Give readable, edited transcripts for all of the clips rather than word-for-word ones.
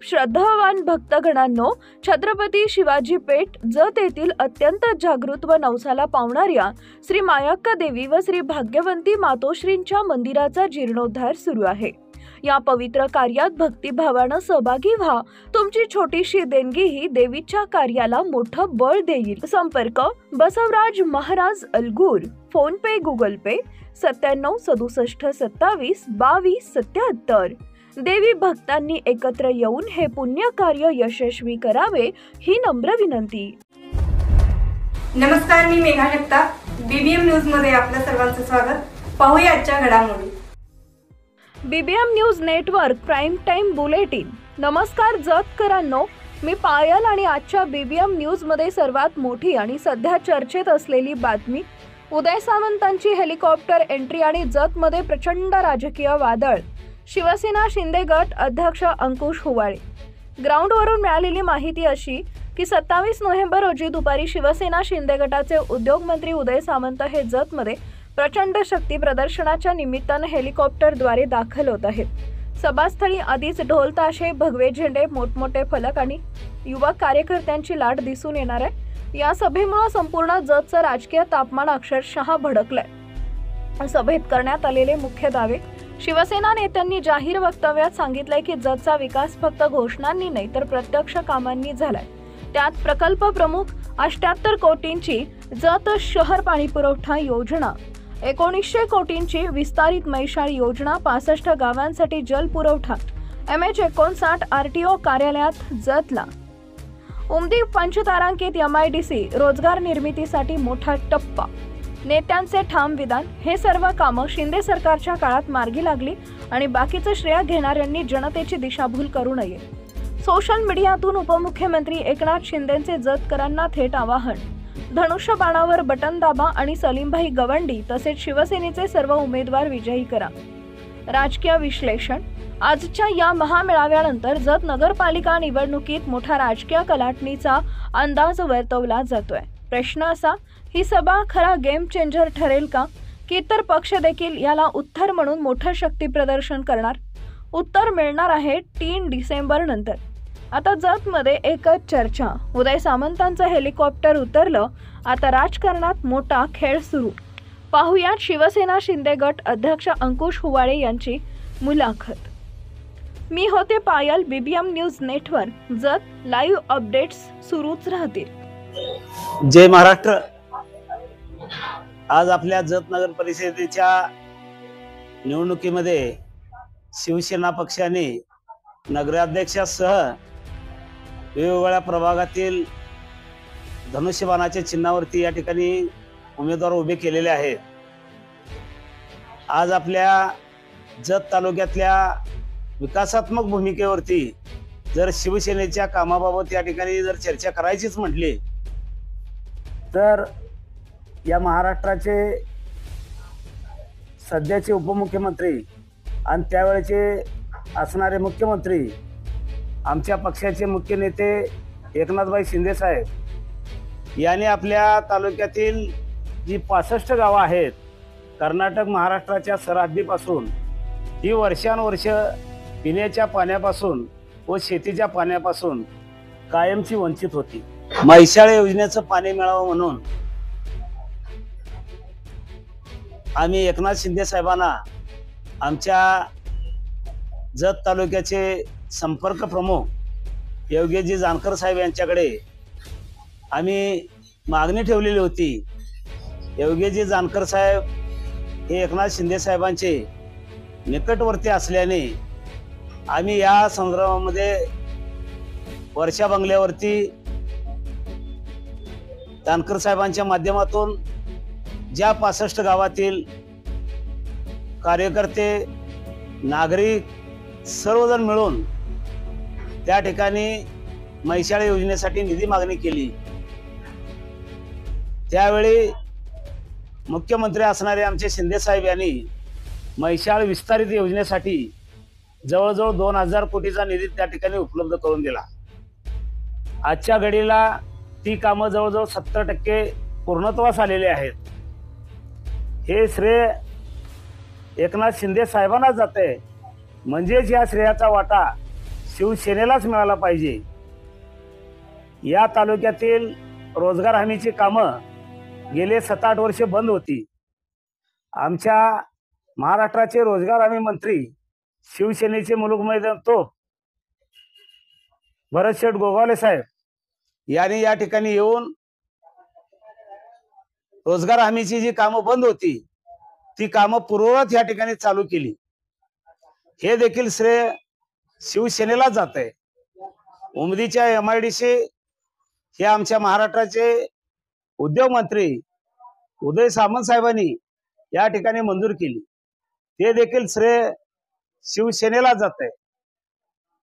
श्रद्धावान भक्तगणांनो, छत्रपती शिवाजी पेठ जत येथील अत्यंत जागृत व नवसाला पावणाऱ्या श्री मायाक्का देवी व श्री भाग्यवंती मातोश्रींच्या मंदिराचा जीर्णोद्धार सुरू आहे। या पवित्र कार्यात भक्तिभावानं सहभागी व्हा। तुमची छोटीशी देणगी ही देवीच्या कार्याला मोठं बळ देईल। संपर्क बसवराज महाराज अलगूर, फोन पे, गुगल पे 97 67 27 22 77। देवी भक्तांनी एकत्र येऊन हे पुण्य कार्य यशस्वी करावे ही नम्र विनंती। नमस्कार, मी मेघा जगताप, बीबीएम न्यूज मध्ये आपल्या सर्वांचं स्वागत। पाहूया आजच्या घडामोडी। BBM news network prime time bulletin. नमस्कार जतकरांनो, मी पायल आणि आजच्या बीबीएम न्यूज मध्ये सर्वात मोठी आणि सध्या चर्चेत असलेली बातमी, उदय सामंतांची हेलिकॉप्टर एंट्री आणि जत मध्ये प्रचंड राजकीय वादळ। शिवसेना शिंदे गट अध्यक्ष अंकुश हुवाळे। ग्राउंडवरून मिळालेली माहिती अशी की 27 नोव्हेंबर रोजी दुपारी शिवसेना शिंदे गटाचे उद्योग मंत्री उदय सामंत हे जतमध्ये प्रचंड शक्ती प्रदर्शनाच्या निमित्ताने हेलिकॉप्टरद्वारे दाखल होत आहेत। सभास्थळी आधीच ढोल ताशे, भगवे झेंडे, मोठमोठे फलक आणि युवा कार्यकर्त्यांची लाट दिसून येणार आहे। या सभेमुळे संपूर्ण जतचं राजकीय तापमान अक्षरशः भडकलंय। सभेत करण्यात आलेले मुख्य दावे, शिवसेना नेत्यांनी जाहीर वक्तव्यात सांगितलंय की जतचा विकास फक्त घोषणांनी नाही तर प्रत्यक्ष कामांनी झालाय। त्यात प्रकल्प प्रमुख 78 कोटींची जत शहर पाणीपुरवठा योजना, 1900 कोटींची विस्तारित मैशाळ योजना, 65 गावांसाठी जल पुरवठा, MH59 RTO कार्यालयात जतला, उमदी पंचतारांकित MIDC रोजगार निर्मितीसाठी मोठा टप्पा, नेत्यांचे ठाम विधान, हे सर्व कामं शिंदे सरकारच्या काळात मार्गी लागली आणि बाकीचं श्रेय घेणाऱ्यांनी जनतेची दिशाभूल करू नये। सोशल मीडियातून उपमुख्यमंत्री एकनाथ शिंदेंचे जतकरांना थेट आवाहन, धनुष्यबाणावर बटन दाबा आणि सलीमभाई गवंडी तसेच शिवसेनेचे सर्व उमेदवार विजयी करा। राजकीय विश्लेषण, आजच्या या महामेळाव्यानंतर जत नगरपालिका निवडणुकीत मोठा राजकीय कलाटणीचा अंदाज वर्तवला जातोय। प्रश्न असा, ही सभा खरा गेम चेंजर ठरेल का, की इतर पक्ष देखील याला उत्तर म्हणून मोठं शक्ती प्रदर्शन करणार? उत्तर मिळणार आहे 3 डिसेंबर नंतर। आता जतमध्ये एकच चर्चा, उदय सामंतांचं हेलिकॉप्टर उतरलं, आता राजकारणात मोठा खेळ सुरू। पाहुयात शिवसेना शिंदे गट अध्यक्ष अंकुश हुवाळे यांची मुलाखत। मी होते Payal, BBM news network Jat, live updates सुरूच राहतील। जय महाराष्ट्र। आज आपल्या जत नगर परिषदेच्या निवडणुकीमध्ये शिवसेना पक्षाने नगराध्यक्षासह वेगवेगळ्या प्रभागातील धनुष्यबाणाच्या चिन्हावरती या ठिकाणी उमेदवार उभे केलेले आहेत। आज आपल्या जत तालुक्यातल्या विकासात्मक भूमिकेवरती जर शिवसेनेच्या कामाबाबत या ठिकाणी जर चर्चा करायचीच म्हटली तर या महाराष्ट्राचे सध्याचे उपमुख्यमंत्री आणि त्यावेळेचे असणारे मुख्यमंत्री, आमच्या पक्षाचे मुख्य नेते एकनाथभाई शिंदे साहेब यांनी आपल्या तालुक्यातील जी 65 गावं आहेत, कर्नाटक महाराष्ट्राच्या सरहद्दीपासून ही वर्षानुवर्ष पिण्याच्या पाण्यापासून व शेतीच्या पाण्यापासून कायमची वंचित होती। मैशाळ योजनेचं पाणी मिळावं म्हणून आम्ही एकनाथ शिंदे साहेबांना आमच्या जत तालुक्याचे संपर्क प्रमुख योगेशजी जानकर साहेब यांच्याकडे आम्ही मागणी ठेवलेली होती। योगेशजी जानकर साहेब हे एकनाथ शिंदे साहेबांचे निकटवर्ती असल्याने आम्ही या संदर्भामध्ये वर्षा बंगल्यावरती जानकर साहेबांच्या माध्यमातून ज्या 65 गावातील कार्यकर्ते, नागरिक सर्वजण मिळून त्या ठिकाणी मैशाळ योजनेसाठी निधी मागणी केली। त्यावेळी मुख्यमंत्री असणारे आमचे शिंदे साहेब यांनी मैशाळ विस्तारित योजनेसाठी जवळजवळ 2000 कोटीचा निधी त्या ठिकाणी उपलब्ध करून दिला। आजच्या घडीला ती कामं जवळजवळ 70% पूर्णत्वास आलेले आहेत। हे श्रेय एकनाथ शिंदे साहेबांना जाते, म्हणजेच या श्रेयाचा वाटा शिवसेनेलाच मिळाला पाहिजे। या तालुक्यातील रोजगार हमीची कामं गेले 7-8 वर्ष बंद होती। आमच्या महाराष्ट्राचे रोजगार हमी मंत्री शिवसेनेचे मुलुक मैदान तोप भरतशेठ गोगावले साहेब यांनी या ठिकाणी येऊन रोजगार हमीची जी कामं बंद होती ती कामं पूर्ववत या ठिकाणी चालू केली। हे देखील श्रेय शिवसेनेला जात आहे। उमदीच्या MIDC हे आमच्या महाराष्ट्राचे उद्योग मंत्री उदय सामंत साहेबांनी या ठिकाणी मंजूर केली। ते देखील श्रेय शिवसेनेला जात आहे।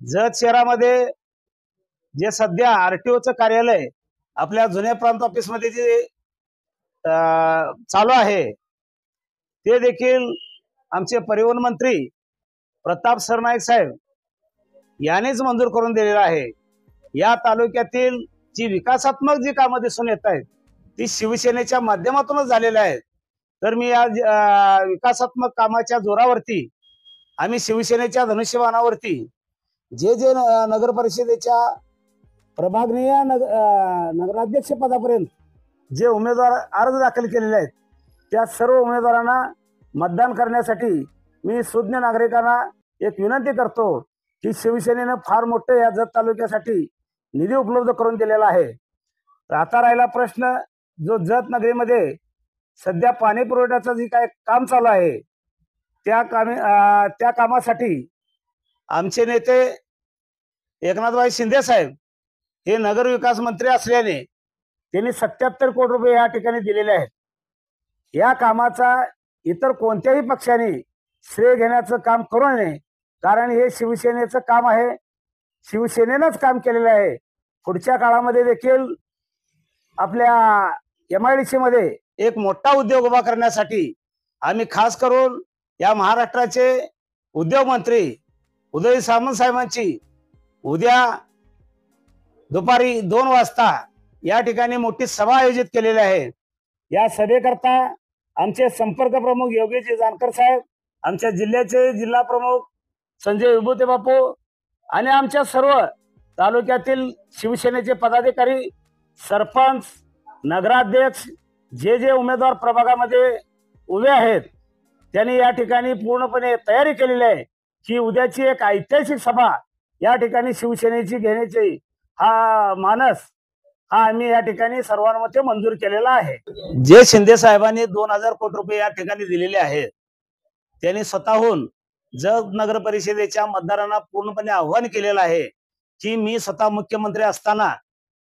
जत शहरामध्ये जे सध्या RTOचं कार्यालय आपल्या जुन्या प्रांत ऑफिसमध्ये जे चालू आहे ते देखील आमचे परिवहन मंत्री प्रताप सरनाईक साहेब यांनीच मंजूर करून दिलेला आहे। या तालुक्यातील जी विकासात्मक जी कामं दिसून येत आहेत ती शिवसेनेच्या माध्यमातूनच झालेली आहेत। तर मी या विकासात्मक कामाच्या जोरावरती आम्ही शिवसेनेच्या धनुष्यबाणावरती जे नगर परिषदेच्या प्रभागनीय नगराध्यक्ष पदापर्यंत जे उमेदवार अर्ज दाखल केलेले आहेत त्या सर्व उमेदवारांना मतदान करण्यासाठी मी सुज्ञ नागरिकांना एक विनंती करतो की शिवसेनेनं फार मोठे या जत तालुक्यासाठी निधी उपलब्ध करून दिलेला आहे। आता राहिला प्रश्न जो जत नगरीमध्ये सध्या पाणी पुरवठ्याचं जे काय काम चालू आहे त्या कामासाठी आमचे नेते एकनाथभाई शिंदे साहेब हे नगर विकास मंत्री असल्याने त्यांनी 77 कोटी रुपये या ठिकाणी दिलेले आहेत। या कामाचा इतर कोणत्याही पक्षाने श्रेय घेण्याचं काम करू नये, कारण हे शिवसेनेचं काम आहे। शिवसेनेनंच काम केलेलं आहे। पुढच्या काळामध्ये देखील आपल्या MIDC मध्ये एक मोठा उद्योग उभा करण्यासाठी आम्ही खास करून या महाराष्ट्राचे उद्योग मंत्री उदय सामंत साहेबांची उद्या दुपारी 2 वाजता या ठिकाणी मोठी सभा आयोजित केलेली आहे। या सभेकरता आमचे संपर्क प्रमुख योगेश जानकर साहेब, आमच्या जिल्ह्याचे जिल्हा प्रमुख संजय विभूते बापू आणि आमच्या सर्व तालुक्यातील शिवसेनेचे पदाधिकारी, सरपंच, नगराध्यक्ष जे उमेदवार प्रभागामध्ये उभे आहेत त्यांनी या ठिकाणी पूर्णपणे तयारी केलेली आहे की उद्याची एक ऐतिहासिक सभा या ठिकाणी शिवसेनेची घेण्याची हा मानस आम्ही या ठिकाणी सर्वानुमते मंजूर केलेला आहे। जे शिंदे साहेबांनी 2000 कोटी रुपये या ठिकाणी दिलेले आहेत त्यांनी स्वतःहून जत नगर परिषदेच्या मतदारांना पूर्णपणे आव्हान केलेलं आहे की मी स्वतः मुख्यमंत्री असताना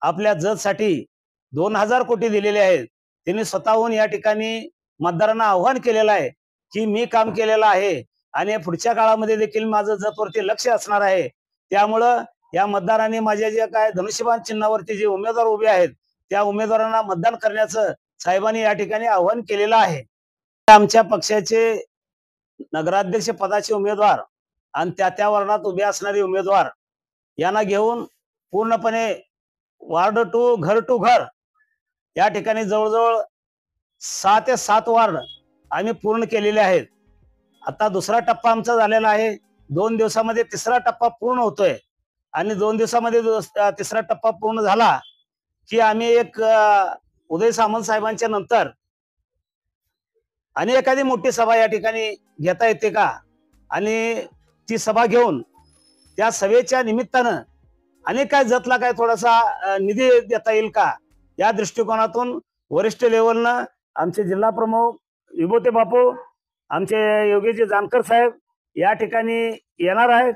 आपल्या जतसाठी 2000 कोटी दिलेले आहेत। त्यांनी स्वतःहून या ठिकाणी मतदारांना आव्हान केलेलं आहे की मी काम केलेलं आहे आणि पुढच्या काळामध्ये देखील माझं जतवरती लक्ष असणार आहे। त्यामुळं या मतदारांनी माझ्या जे काय धनुष्यबाण चिन्हावरती जे उमेदवार उभे आहेत त्या उमेदवारांना मतदान करण्याचं साहेबांनी या ठिकाणी आव्हान केलेलं आहे। आमच्या पक्षाचे नगराध्यक्ष पदाचे उमेदवार आणि त्या वर्णात उभे असणारे उमेदवार यांना घेऊन पूर्णपणे वार्ड टू घर या ठिकाणी जवळजवळ 6 ते 7 वार्ड आम्ही पूर्ण केलेले आहेत। आता दुसरा टप्पा आमचा झालेला आहे। 2 दिवसामध्ये तिसरा टप्पा पूर्ण होतोय आणि 2 दिवसामध्ये तिसरा टप्पा पूर्ण झाला की आम्ही एक उदय सामंत साहेबांच्या नंतर आणि एखादी मोठी सभा या ठिकाणी घेता येते का आणि ती सभा घेऊन त्या सभेच्या निमित्तानं आणि काय जतला काय थोडासा निधी देता येईल का या दृष्टिकोनातून वरिष्ठ लेवलनं आमचे जिल्हा प्रमुख विभूते बापू, आमचे योगेश जानकर साहेब या ठिकाणी येणार आहेत।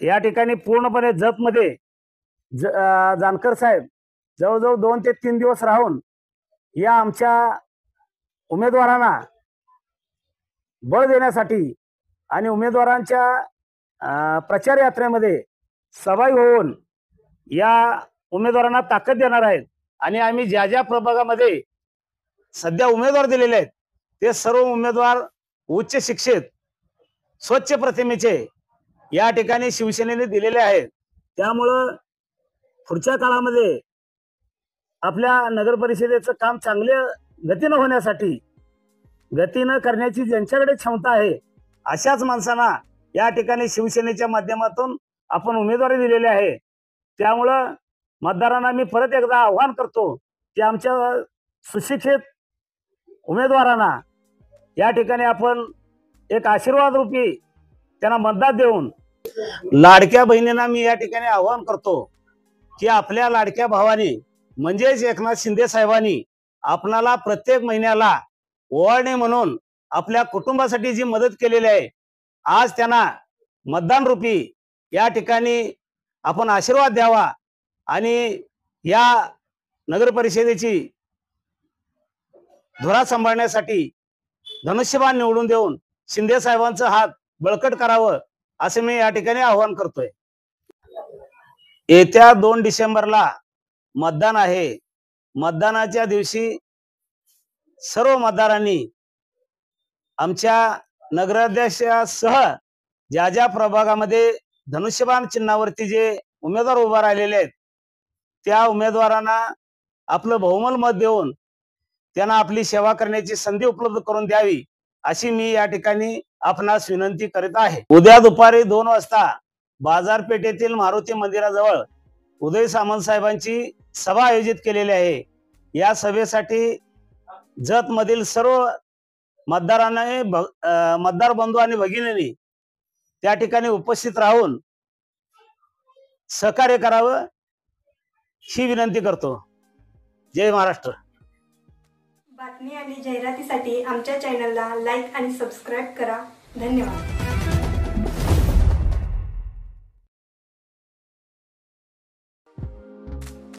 या ठिकाणी पूर्णपणे जतमध्ये जानकर साहेब जवळजवळ 2 ते 3 दिवस राहून या आमच्या उमेदवारांना बळ देण्यासाठी आणि उमेदवारांच्या प्रचार यात्रेमध्ये सहभागी होऊन या उमेदवारांना ताकद देणार आहेत। आणि आम्ही ज्या प्रभागामध्ये सध्या उमेदवार दिलेले आहेत ते सर्व उमेदवार उच्च शिक्षित, स्वच्छ प्रतिमेचे या ठिकाणी शिवसेनेने दिलेले आहेत। त्यामुळं पुढच्या काळामध्ये आपल्या नगर परिषदेचं काम चांगल्या गतीनं होण्यासाठी, गतीनं करण्याची ज्यांच्याकडे क्षमता आहे अशाच माणसांना या ठिकाणी शिवसेनेच्या माध्यमातून आपण उमेदवारी दिलेली आहे. त्यामुळं मतदारांना मी परत एकदा आव्हान करतो की आमच्या सुशिक्षित उमेदवारांना या ठिकाणी आपण एक आशीर्वाद रूपी त्यांना मतदान देऊन, लाडक्या बहिणींना मी या ठिकाणी आव्हान करतो की आपल्या लाडक्या भावानी म्हणजेच एकनाथ शिंदे साहेबांनी आपणाला प्रत्येक महिन्याला ओवाळणी म्हणून आपल्या कुटुंबासाठी जी मदत केलेली आहे, आज त्यांना मतदान रूपी या ठिकाणी आपण आशीर्वाद द्यावा आणि या नगर परिषदेची धुरा सांभाळण्यासाठी धनुष्यबाण निवडून देऊन शिंदे साहेबांचा हात बळकट करावं असे मी या ठिकाणी आवाहन करतोय. येत्या 2 डिसेंबरला मतदान आहे. मतदानाच्या दिवशी सर्व मतदारांनी आमच्या नगराध्यक्षासह ज्या ज्या प्रभागामध्ये धनुष्यबाण चिन्हावरती जे उमेदवार उभा राहिलेले आहेत त्या उमेदवारांना आपलं बहुमल मत देऊन त्यांना आपली सेवा करण्याची संधी उपलब्ध करून द्यावी अशी मी या ठिकाणी आपणास विनंती करीत आहे. उद्या दुपारी 2 वाजता बाजारपेठेतील मारुती मंदिराजवळ उदय सामंत साहेबांची सभा आयोजित केलेली आहे. या सभेसाठी जत मधील सर्व मतदारांनी मतदार बंधू आणि भगिनींनी त्या ठिकाणी उपस्थित राहून सहकार्य करावं ही विनंती करतो. जय महाराष्ट्र. बातमी आणि जाहिरातीसाठी आमच्या चॅनलला लाईक आणि सबस्क्राईब करा. धन्यवाद.